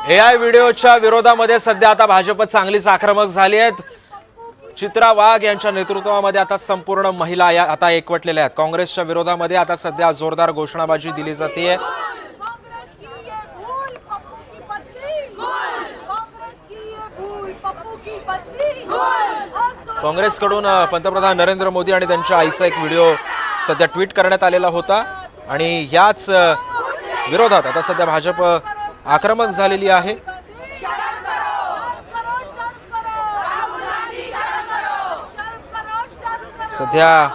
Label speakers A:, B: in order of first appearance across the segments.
A: AI व्हिडिओच्या विरोधामध्ये सध्या आता भाजप चांगलीच आक्रमक झाली आहेत। चित्रा वाघ यांच्या नेतृत्वामध्ये आता संपूर्ण महिला आता एकवटलेल्या आहेत। काँग्रेसच्या विरोधामध्ये आता सध्या जोरदार घोषणाबाजी दिली जाते। काँग्रेसकडून पंतप्रधान नरेंद्र मोदी आणि त्यांच्या आईचा एक व्हिडिओ सध्या ट्विट करण्यात आलेला होता आणि याच विरोधात आता सध्या भाजप आक्रमक झालेली आहे। सध्या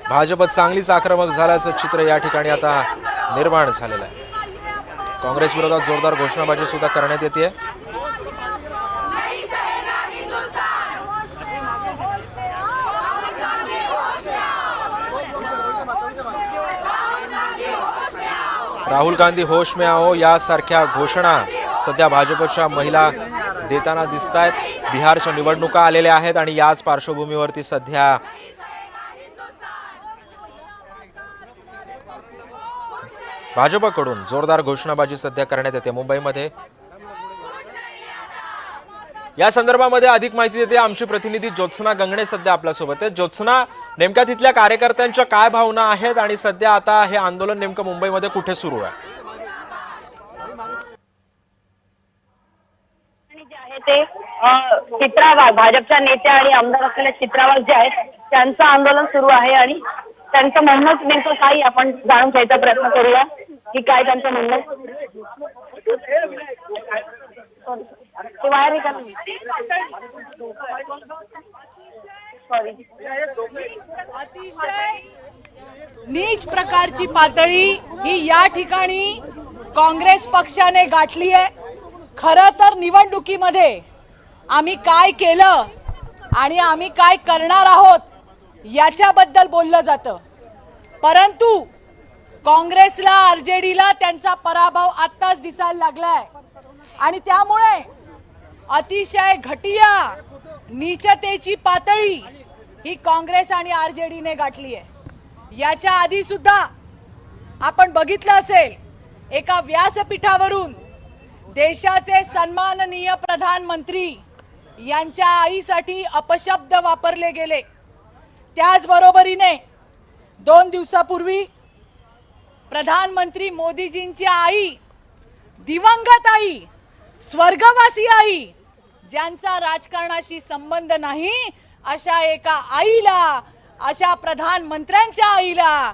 A: भाजप चांगलीच आक्रमक झाल्याचं चित्र या ठिकाणी आता निर्माण झालेलं आहे। काँग्रेस विरोधात जोरदार घोषणाबाजी सुद्धा करण्यात येते। राहुल गांधी होश में आओ यासारख्या घोषणा सध्या भाजपच्या महिला देताना दिसतायत। बिहारच्या निवडणुका आलेल्या आहेत आणि याच पार्श्वभूमीवरती सध्या भाजपकडून जोरदार घोषणाबाजी सध्या करण्यात येते। मुंबईमध्ये या संदर्भामध्ये अधिक माहिती देते आमची प्रतिनिधी ज्योत्सना गंगणे सध्या आपल्यासोबत आहे। ज्योत्सना, नेमक्या तिथल्या कार्यकर्त्यांच्या काय भावना आहेत आणि सध्या आता हे आंदोलन नेमकं मुंबईमध्ये कुठे सुरू आहे?
B: ते चित्रा वाघ भाजपच्या नेत्या आणि आमदार असलेल्या चित्रा वाघ जे आहेत त्यांचं आंदोलन सुरू आहे आणि त्यांचं म्हणणं नेमकं काय आपण जाणून घ्यायचा प्रयत्न करूया की काय त्यांचं म्हणणं। ते बाहेर
C: अतिशय नीच प्रकारची पातळी ही या ठिकाणी काँग्रेस पक्षाने गाठली आहे। खरं तर निवडणुकीमध्ये आम्ही काय केलं आणि आम्ही काय करणार आहोत याच्याबद्दल बोललं जातं, परंतु काँग्रेसला आरजेडीला त्यांचा पराभव आत्ताच दिसायला लागलाय आणि त्यामुळे अतिशय घटिया नीचतेची पातळी ही काँग्रेस आणि आरजेडीने गाठली आहे। याच्या आधी सुद्धा आपण बघितलं असेल, एका व्यासपीठावरून देशाचे सन्माननीय प्रधानमंत्री यांच्या आईसाठी अपशब्द वापरले गेले। त्याचबरोबरीने 2 दिवसापूर्वी प्रधानमंत्री मोदीजींची आई, दिवंगत आई, स्वर्गवासी आई, ज्यांचा राजकारणाशी संबंध नाही, अशा एका आईला, अशा प्रधानमंत्र्यांच्या आईला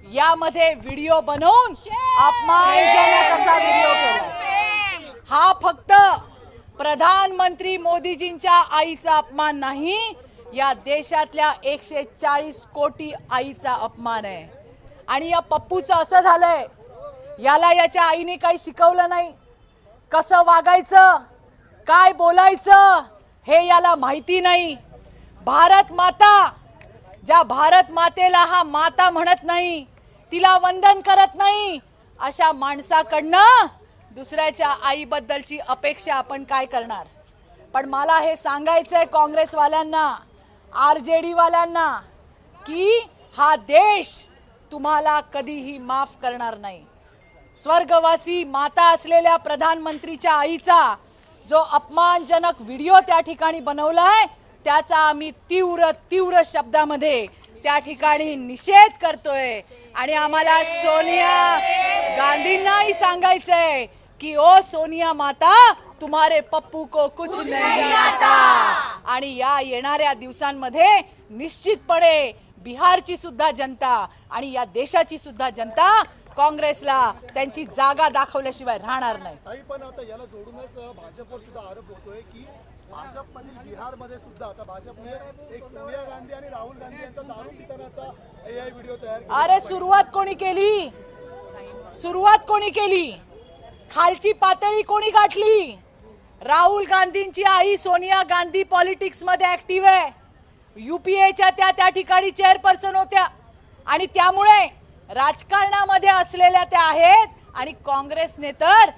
C: यामध्ये व्हिडिओ बनवून अपमानजनक असा व्हिडिओ केला। हा फक्त प्रधानमंत्री मोदीजींच्या आईचा अपमान नाही, या देशातल्या 140 कोटी आईचा अपमान आहे। आणि या पप्पूचं असं झालंय, याला याच्या आईने काही शिकवलं नाही, कसं वागायचं, काय बोलायचं हे याला माहिती नाही। भारत माता, ज्या भारत मातेला हा माता म्हणत नाही, तिला वंदन करत नाही, अशा माणसाकडनं दुसऱ्याच्या आईबद्दलची अपेक्षा आपण काय करणार? पण मला हे सांगायचंय काँग्रेसवाल्यांना, आरजेडी वाल्यांना, की हा देश तुम्हाला कधीही माफ करणार नाही। स्वर्गवासी माता असलेल्या प्रधानमंत्रीच्या आईचा जो अपमानजनक व्हिडिओ त्या ठिकाणी बनवलाय, त्याचा आम्ही तीव्र तीव्र शब्दामध्ये त्या ठिकाणी निषेध करतोय। आणि आम्हाला सोनिया गांधींनाही सांगायचंय कि ओ सोनिया माता, तुम्हारे पप्पू को कुछ नहीं आता। आणि या येणाऱ्या दिवसांमध्ये निश्चितपणे बिहारची सुद्धा जनता आणि या देशाची सुद्धा जनता काँग्रेसला त्यांची जागा दाखवल्याशिवाय राहणार नाही।
D: पण आता याला जोडूनच भाजपवर सुद्धा आरोप होतोय की भाजपमधील बिहारमध्ये सुद्धा आता भाजपने एक सोनिया गांधी आणि राहुल गांधी यांचा दारू पितानाचा एआय व्हिडिओ तयार केला।
C: अरे सुरुवात कोणी केली? सुरुवात कोणी केली? खालची पातळी कोणी गाठली? राहुल गांधींची आई सोनिया गांधी पॉलिटिक्स मध्ये ऍक्टिव्ह आहे, यूपीएच्या त्या ठिकाणी चेअरपर्सन होत्या आणि त्यामुळे राजकारणामध्ये असलेल्या त्या आहेत। आणि काँग्रेसने तर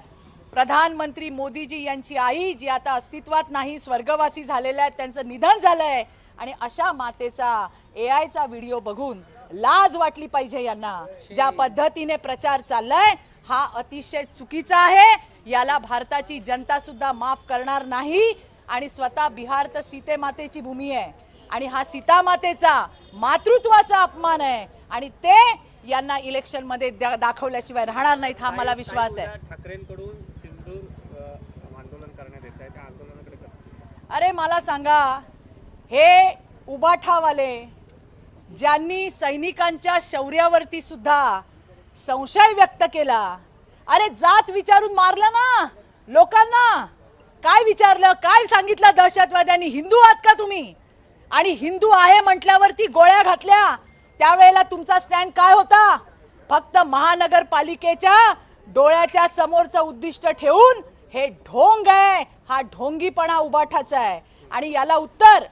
C: प्रधानमंत्री मोदीजी यांची आई, जी आता अस्तित्वात नाही, स्वर्गवासी झालेल्या आहेत, त्यांचं निधन झालंय, आणि अशा मातेचा एआयचा व्हिडिओ बघून लाज वाटली पाहिजे यांना। ज्या पद्धतीने प्रचार चाललाय हा अतिशय चुकीचा आहे. याला भारताची जनता सुद्धा माफ करणार नाही. आणि स्वतः बिहार तर सीते मातेची भूमी आहे आणि हा सीता मातेचा मातृत्वाचा अपमान आहे आणि ते यांना इलेक्शन मध्ये दाखवल्याशिवाय राहणार नाहीत हा मला विश्वास आहे.
E: ठाकरेंकडून सिंदूर आंदोलन करण्यात येत आहे, त्या आंदोलनाकडे कसं?
C: अरे मला सांगा, हे उबाठावाले ज्यांनी सैनिकांच्या शौर्यावरती सुद्धा संशय व्यक्त केला, अरे जात विचारून मारलं ना लोकांना. काय विचारलं, काय सांगितलं दहशतवाद्यांनी? हिंदू आहात का तुम्ही? आणि हिंदू आहे म्हटल्यावरती गोळ्या घातल्या. त्यावेळेला तुमचा स्टँड काय होता? फक्त महानगरपालिकेच्या डोळ्याच्या समोरचं उद्दिष्ट ठेवून हे ढोंग आहे, हा ढोंगीपणा उबाठाचा आहे. आणि याला उत्तर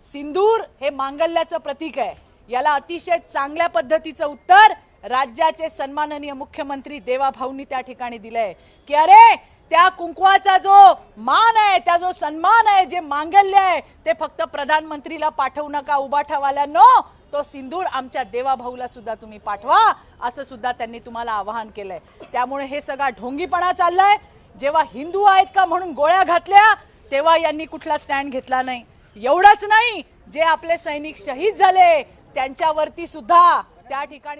C: सिंदूर हे मांगल्याचं प्रतीक आहे. याला अतिशय चांगल्या पद्धतीचं उत्तर राज्याचे सन्माननीय मुख्यमंत्री देवाभाऊंनी त्या ठिकाणी दिलंय की अरे त्या कुंकवाचा जो मान आहे, त्या जो सन्मान आहे, जे मांगल्य आहे, ते फक्त प्रधानमंत्रीला पाठवू नका उबाठावाल्यांनो, तो सिंदूर आमच्या देवाभाऊला सुद्धा तुम्ही पाठवा, असं सुद्धा त्यांनी तुम्हाला आवाहन केलंय. त्यामुळे हे सगळा ढोंगीपणा चाललाय. जेव्हा हिंदू आहेत का म्हणून गोळ्या घातल्या तेव्हा यांनी कुठला स्टँड घेतला नाही. एवढंच नाही, जे आपले सैनिक शहीद झाले त्यांच्यावरती सुद्धा त्या ठिकाणी